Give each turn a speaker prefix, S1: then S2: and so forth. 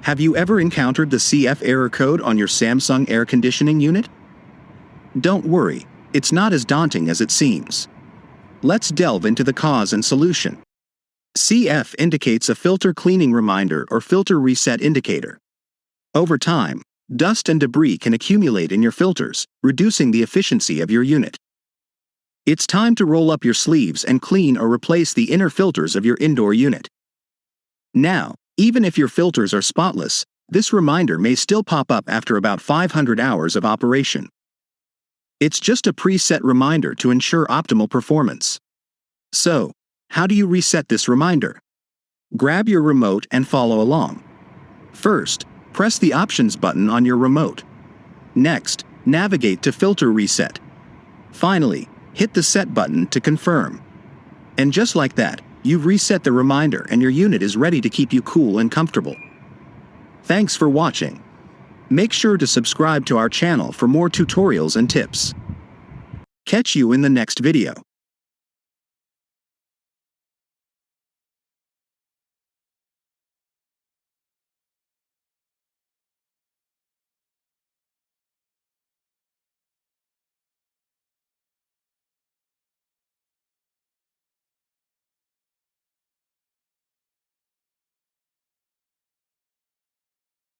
S1: Have you ever encountered the CF error code on your Samsung air conditioning unit? Don't worry, it's not as daunting as it seems. Let's delve into the cause and solution. CF indicates a filter cleaning reminder or filter reset indicator. Over time, dust and debris can accumulate in your filters, reducing the efficiency of your unit. It's time to roll up your sleeves and clean or replace the inner filters of your indoor unit. Now, even if your filters are spotless, this reminder may still pop up after about 500 hours of operation. It's just a preset reminder to ensure optimal performance. So, how do you reset this reminder? Grab your remote and follow along. First, press the Options button on your remote. Next, navigate to Filter Reset. Finally, hit the Set button to confirm. And just like that, you've reset the reminder and your unit is ready to keep you cool and comfortable. Thanks for watching. Make sure to subscribe to our channel for more tutorials and tips. Catch you in the next video.